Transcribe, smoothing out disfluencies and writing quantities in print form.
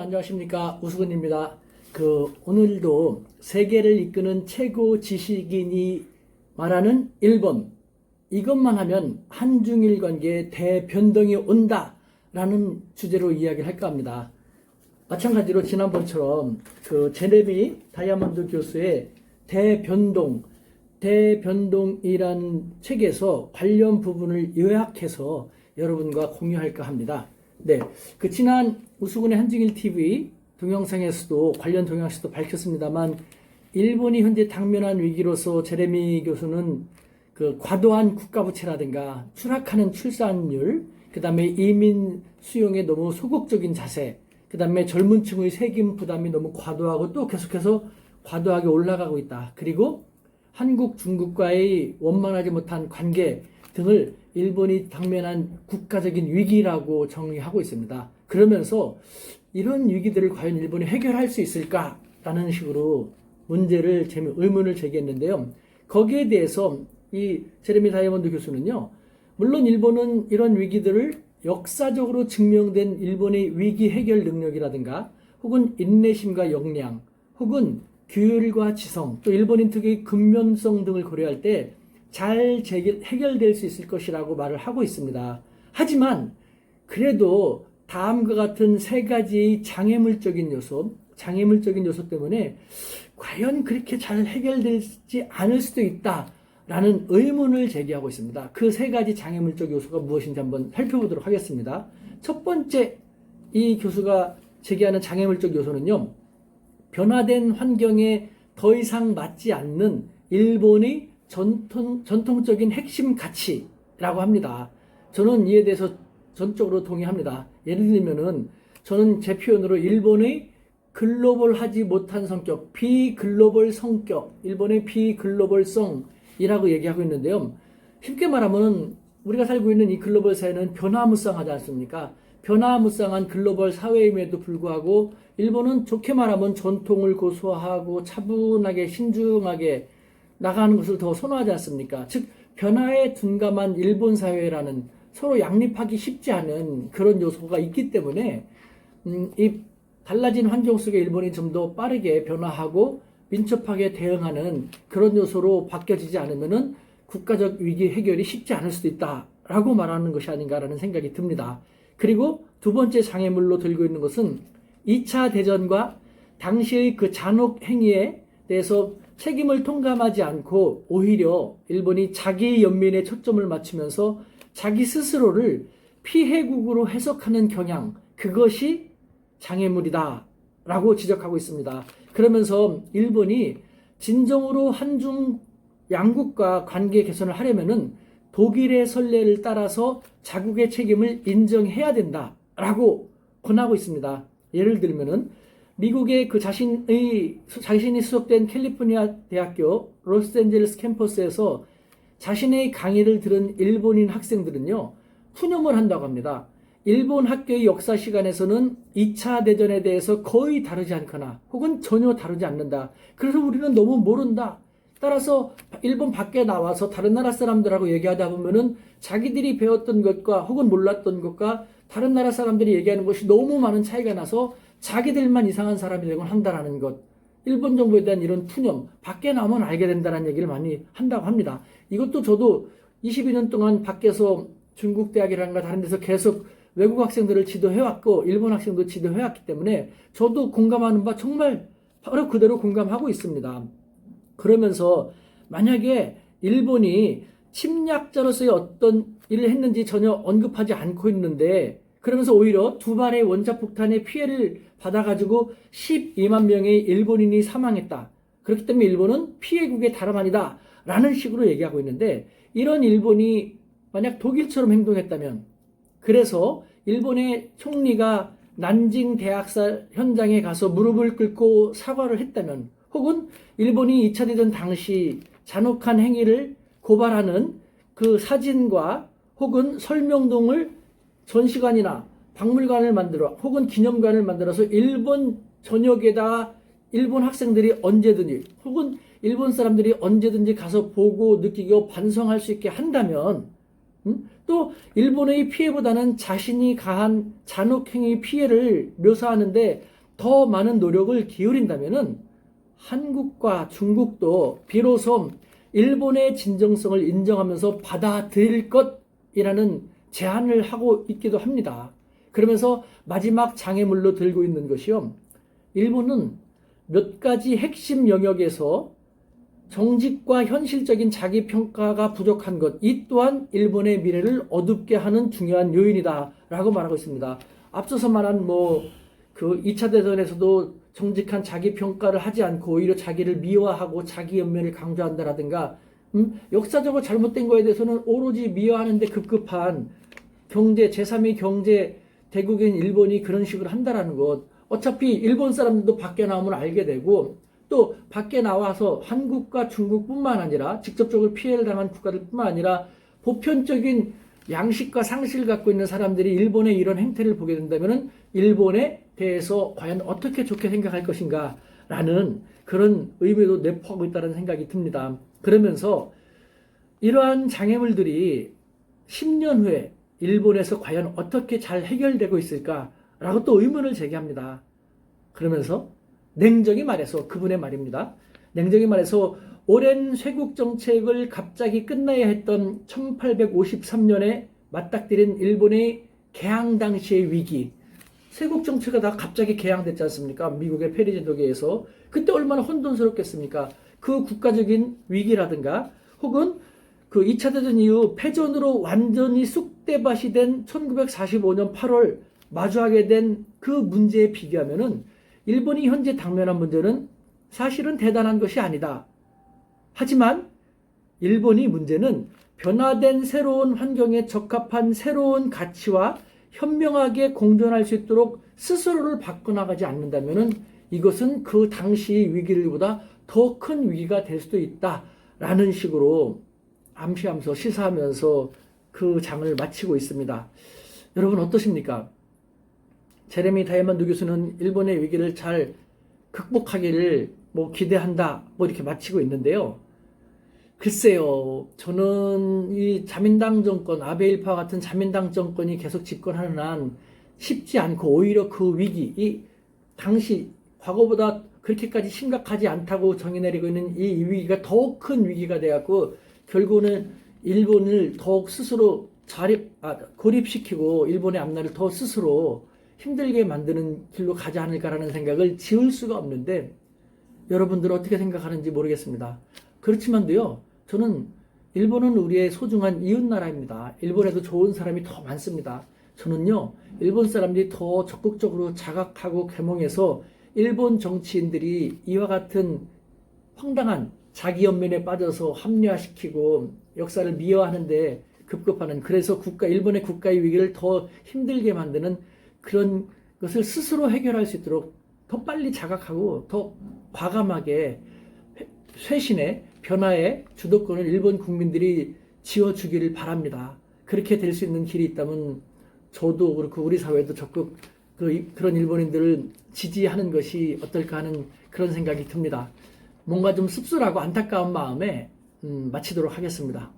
안녕하십니까. 우수근입니다. 오늘도 세계를 이끄는 최고 지식인이 말하는 일본. 이것만 하면 한중일 관계에 대변동이 온다라는 주제로 이야기를 할까 합니다. 마찬가지로 지난번처럼 제레미 다이아몬드 교수의 대변동이란 책에서 관련 부분을 요약해서 여러분과 공유할까 합니다. 네, 지난 우수근의 한중일 TV 동영상에서도 관련 동영상에서도 밝혔습니다만, 일본이 현재 당면한 위기로서 제레미 교수는 과도한 국가부채라든가 추락하는 출산율, 그 다음에 이민 수용에 너무 소극적인 자세, 그 다음에 젊은 층의 세금 부담이 너무 과도하고 또 계속해서 과도하게 올라가고 있다. 그리고 한국, 중국과의 원만하지 못한 관계 등을 일본이 당면한 국가적인 위기라고 정의하고 있습니다. 그러면서 이런 위기들을 과연 일본이 해결할 수 있을까라는 식으로 의문을 제기했는데요. 거기에 대해서 이 제레미 다이아몬드 교수는요, 물론 일본은 이런 위기들을 역사적으로 증명된 일본의 위기 해결 능력이라든가 혹은 인내심과 역량 혹은 규율과 지성, 또 일본인 특유의 근면성 등을 고려할 때 잘 해결될 수 있을 것이라고 말을 하고 있습니다. 하지만 그래도 다음과 같은 세 가지의 장애물적인 요소 때문에 과연 그렇게 잘 해결되지 않을 수도 있다라는 의문을 제기하고 있습니다. 그 세 가지 장애물적 요소가 무엇인지 한번 살펴보도록 하겠습니다. 첫 번째, 이 교수가 제기하는 장애물적 요소는요, 변화된 환경에 더 이상 맞지 않는 일본의 전통적인 핵심 가치라고 합니다. 저는 이에 대해서 전적으로 동의합니다. 예를 들면은 저는 제 표현으로 일본의 글로벌하지 못한 성격, 비글로벌 성격, 일본의 비글로벌성이라고 얘기하고 있는데요. 쉽게 말하면 우리가 살고 있는 이 글로벌 사회는 변화무쌍하지 않습니까? 변화무쌍한 글로벌 사회임에도 불구하고 일본은 좋게 말하면 전통을 고수하고 차분하게 신중하게 나가는 것을 더 선호하지 않습니까? 즉, 변화에 둔감한 일본 사회라는 서로 양립하기 쉽지 않은 그런 요소가 있기 때문에 이 달라진 환경 속에 일본이 좀 더 빠르게 변화하고 민첩하게 대응하는 그런 요소로 바뀌어지지 않으면은 국가적 위기 해결이 쉽지 않을 수도 있다라고 말하는 것이 아닌가라는 생각이 듭니다. 그리고 두 번째 장애물로 들고 있는 것은 2차 대전과 당시의 잔혹 행위에 대해서 책임을 통감하지 않고 오히려 일본이 자기 연민에 초점을 맞추면서 자기 스스로를 피해국으로 해석하는 경향, 그것이 장애물이다 라고 지적하고 있습니다. 그러면서 일본이 진정으로 한중 양국과 관계 개선을 하려면은 독일의 선례를 따라서 자국의 책임을 인정해야 된다라고 권하고 있습니다. 예를 들면은 미국의 자신이 수속된 캘리포니아 대학교 로스앤젤레스 캠퍼스에서 자신의 강의를 들은 일본인 학생들은요, 푸념을 한다고 합니다. 일본 학교의 역사 시간에서는 2차 대전에 대해서 거의 다루지 않거나 혹은 전혀 다루지 않는다. 그래서 우리는 너무 모른다. 따라서 일본 밖에 나와서 다른 나라 사람들하고 얘기하다 보면은 자기들이 배웠던 것과 혹은 몰랐던 것과 다른 나라 사람들이 얘기하는 것이 너무 많은 차이가 나서 자기들만 이상한 사람이 되곤 한다라는 것. 일본 정부에 대한 이런 푸념, 밖에 나오면 알게 된다는 얘기를 많이 한다고 합니다. 이것도 저도 22년 동안 밖에서 중국 대학이라든가 다른 데서 계속 외국 학생들을 지도해왔고 일본 학생도 지도해왔기 때문에 저도 공감하는 바 정말 바로 그대로 공감하고 있습니다. 그러면서 만약에 일본이 침략자로서의 어떤 일을 했는지 전혀 언급하지 않고 있는데, 그러면서 오히려 두 발의 원자폭탄의 피해를 받아가지고 12만 명의 일본인이 사망했다. 그렇기 때문에 일본은 피해국의 다름 아니다 라는 식으로 얘기하고 있는데, 이런 일본이 만약 독일처럼 행동했다면, 그래서 일본의 총리가 난징 대학살 현장에 가서 무릎을 꿇고 사과를 했다면, 혹은 일본이 2차 대전 당시 잔혹한 행위를 고발하는 그 사진과 혹은 설명동을 전시관이나 박물관을 만들어 혹은 기념관을 만들어서 일본 전역에다 일본 학생들이 언제든지 혹은 일본 사람들이 언제든지 가서 보고 느끼고 반성할 수 있게 한다면, 또 일본의 피해보다는 자신이 가한 잔혹행위 피해를 묘사하는데 더 많은 노력을 기울인다면은 한국과 중국도 비로소 일본의 진정성을 인정하면서 받아들일 것이라는 제안을 하고 있기도 합니다. 그러면서 마지막 장애물로 들고 있는 것이요. 일본은 몇 가지 핵심 영역에서 정직과 현실적인 자기 평가가 부족한 것, 이 또한 일본의 미래를 어둡게 하는 중요한 요인이다라고 말하고 있습니다. 앞서서 말한 그 2차 대전에서도 정직한 자기 평가를 하지 않고 오히려 자기를 미화하고 자기 연면을 강조한다라든가, 역사적으로 잘못된 거에 대해서는 오로지 미화하는데 급급한 경제, 제3의 경제 대국인 일본이 그런 식으로 한다라는 것. 어차피 일본 사람들도 밖에 나오면 알게 되고, 또 밖에 나와서 한국과 중국뿐만 아니라 직접적으로 피해를 당한 국가들뿐만 아니라 보편적인 양식과 상식을 갖고 있는 사람들이 일본의 이런 행태를 보게 된다면 일본에 대해서 과연 어떻게 좋게 생각할 것인가 라는 그런 의미도 내포하고 있다는 생각이 듭니다. 그러면서 이러한 장애물들이 10년 후에 일본에서 과연 어떻게 잘 해결되고 있을까라고 또 의문을 제기합니다. 그러면서 냉정히 말해서, 그분의 말입니다. 냉정히 말해서 오랜 쇄국 정책을 갑자기 끝나야 했던 1853년에 맞닥뜨린 일본의 개항 당시의 위기, 쇄국 정책가 다 갑자기 개항됐지 않습니까? 미국의 페리 제도계에서. 그때 얼마나 혼돈스럽겠습니까? 그 국가적인 위기라든가 혹은 그 2차 대전 이후 패전으로 완전히 쑥대밭이 된 1945년 8월 마주하게 된 그 문제에 비교하면은 일본이 현재 당면한 문제는 사실은 대단한 것이 아니다. 하지만 일본이 문제는 변화된 새로운 환경에 적합한 새로운 가치와 현명하게 공존할 수 있도록 스스로를 바꿔나가지 않는다면 이것은 그 당시 위기보다 더 큰 위기가 될 수도 있다라는 식으로 암시하면서 시사하면서 그 장을 마치고 있습니다. 여러분 어떠십니까? 제레미 다이아몬드 교수는 일본의 위기를 잘 극복하기를 기대한다 이렇게 마치고 있는데요. 글쎄요, 저는 이 자민당 정권, 아베 일파 같은 자민당 정권이 계속 집권하는 한 쉽지 않고 오히려 그 위기, 이 당시 과거보다 그렇게까지 심각하지 않다고 정의내리고 있는 이 위기가 더욱 큰 위기가 되었고 결국은 일본을 더욱 스스로 고립시키고 일본의 앞날을 더 스스로 힘들게 만드는 길로 가지 않을까라는 생각을 지울 수가 없는데 여러분들은 어떻게 생각하는지 모르겠습니다. 그렇지만도요, 저는 일본은 우리의 소중한 이웃나라입니다. 일본에도 좋은 사람이 더 많습니다. 저는요, 일본 사람들이 더 적극적으로 자각하고 계몽해서 일본 정치인들이 이와 같은 황당한 자기 연민에 빠져서 합리화시키고 역사를 미화하는데 급급하는, 그래서 일본의 국가의 위기를 더 힘들게 만드는 그런 것을 스스로 해결할 수 있도록 더 빨리 자각하고 더 과감하게 쇄신의 변화의 주도권을 일본 국민들이 지어주기를 바랍니다. 그렇게 될 수 있는 길이 있다면 저도 그렇고 우리 사회도 적극 그런 일본인들을 지지하는 것이 어떨까 하는 그런 생각이 듭니다. 뭔가 좀 씁쓸하고 안타까운 마음에 마치도록 하겠습니다.